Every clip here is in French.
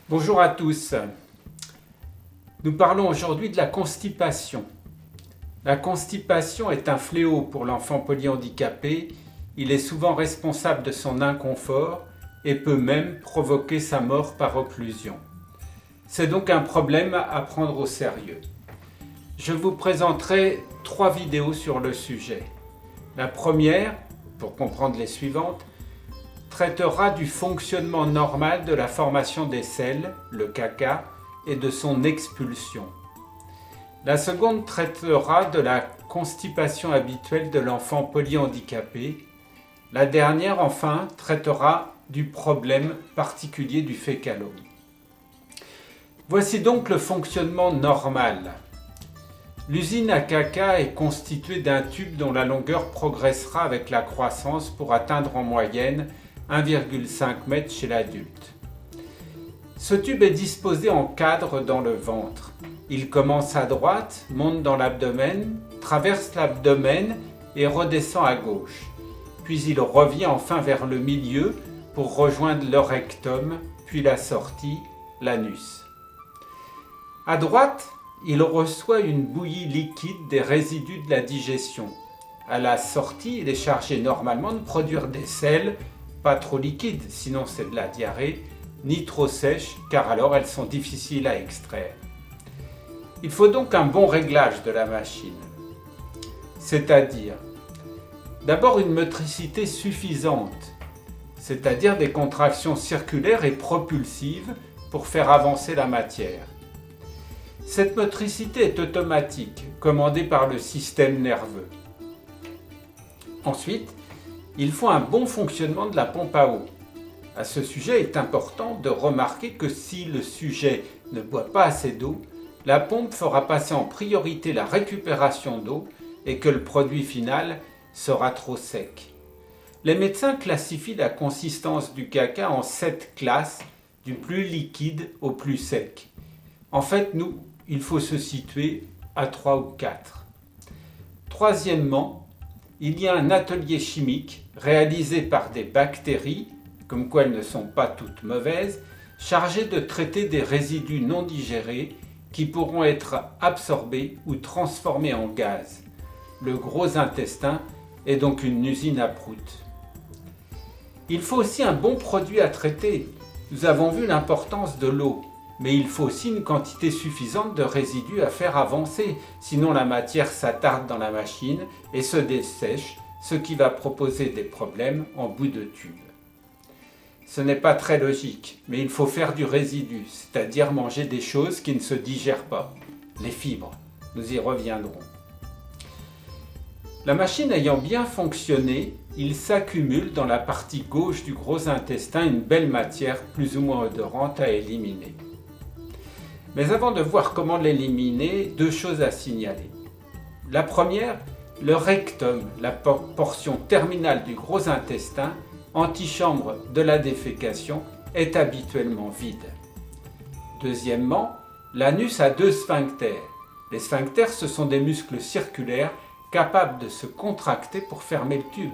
Bonjour à tous. Nous parlons aujourd'hui de la constipation. La constipation est un fléau pour l'enfant polyhandicapé. Il est souvent responsable de son inconfort et peut même provoquer sa mort par occlusion. C'est donc un problème à prendre au sérieux. Je vous présenterai 3 vidéos sur le sujet. La première, pour comprendre les suivantes, traitera du fonctionnement normal de la formation des selles, le caca, et de son expulsion. La seconde traitera de la constipation habituelle de l'enfant polyhandicapé. La dernière, enfin, traitera du problème particulier du fécalome. Voici donc le fonctionnement normal. L'usine à caca est constituée d'un tube dont la longueur progressera avec la croissance pour atteindre en moyenne 1,5 m chez l'adulte. Ce tube est disposé en cadre dans le ventre. Il commence à droite, monte dans l'abdomen, traverse l'abdomen et redescend à gauche. Puis il revient enfin vers le milieu pour rejoindre le rectum, puis la sortie, l'anus. À droite, il reçoit une bouillie liquide des résidus de la digestion. À la sortie, il est chargé normalement de produire des selles, pas trop liquides, sinon c'est de la diarrhée, ni trop sèches, car alors elles sont difficiles à extraire. Il faut donc un bon réglage de la machine, c'est-à-dire d'abord une motricité suffisante, c'est-à-dire des contractions circulaires et propulsives pour faire avancer la matière. Cette motricité est automatique, commandée par le système nerveux. Ensuite, il faut un bon fonctionnement de la pompe à eau. À ce sujet, il est important de remarquer que si le sujet ne boit pas assez d'eau, la pompe fera passer en priorité la récupération d'eau et que le produit final sera trop sec. Les médecins classifient la consistance du caca en 7 classes, du plus liquide au plus sec. En fait, il faut se situer à 3 ou 4. Troisièmement, il y a un atelier chimique réalisé par des bactéries, comme quoi elles ne sont pas toutes mauvaises, chargées de traiter des résidus non digérés qui pourront être absorbés ou transformés en gaz. Le gros intestin est donc une usine à prout. Il faut aussi un bon produit à traiter. Nous avons vu l'importance de l'eau, mais il faut aussi une quantité suffisante de résidus à faire avancer, sinon la matière s'attarde dans la machine et se dessèche, ce qui va proposer des problèmes en bout de tube. Ce n'est pas très logique, mais il faut faire du résidu, c'est-à-dire manger des choses qui ne se digèrent pas, les fibres. Nous y reviendrons. La machine ayant bien fonctionné, il s'accumule dans la partie gauche du gros intestin une belle matière plus ou moins odorante à éliminer. Mais avant de voir comment l'éliminer, 2 choses à signaler. La première, le rectum, la portion terminale du gros intestin, antichambre de la défécation, est habituellement vide. Deuxièmement, l'anus a 2 sphincters. Les sphincters, ce sont des muscles circulaires capables de se contracter pour fermer le tube.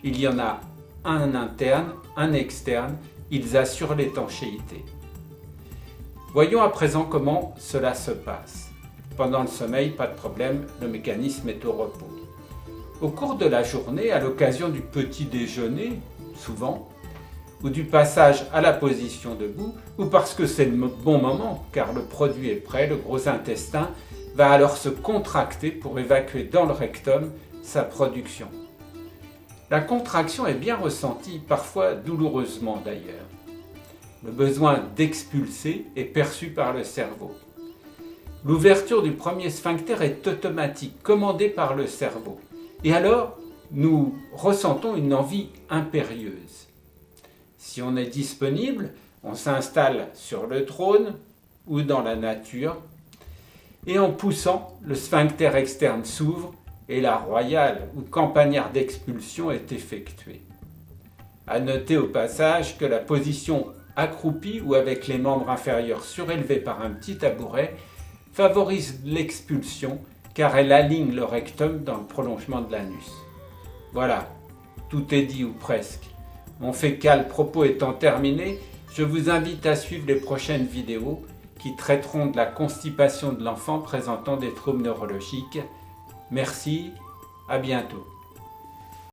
Il y en a un interne, un externe, ils assurent l'étanchéité. Voyons à présent comment cela se passe. Pendant le sommeil, pas de problème, le mécanisme est au repos. Au cours de la journée, à l'occasion du petit déjeuner, souvent, ou du passage à la position debout, ou parce que c'est le bon moment, car le produit est prêt, le gros intestin va alors se contracter pour évacuer dans le rectum sa production. La contraction est bien ressentie, parfois douloureusement d'ailleurs. Le besoin d'expulser est perçu par le cerveau. L'ouverture du premier sphincter est automatique, commandée par le cerveau. Et alors, nous ressentons une envie impérieuse. Si on est disponible, on s'installe sur le trône ou dans la nature, et en poussant, le sphincter externe s'ouvre et la royale ou campagnard d'expulsion est effectuée. À noter au passage que la position accroupie ou avec les membres inférieurs surélevés par un petit tabouret favorise l'expulsion car elle aligne le rectum dans le prolongement de l'anus. Voilà, tout est dit ou presque. Mon fécal propos étant terminé, Je vous invite à suivre les prochaines vidéos qui traiteront de la constipation de l'enfant présentant des troubles neurologiques. Merci, à bientôt.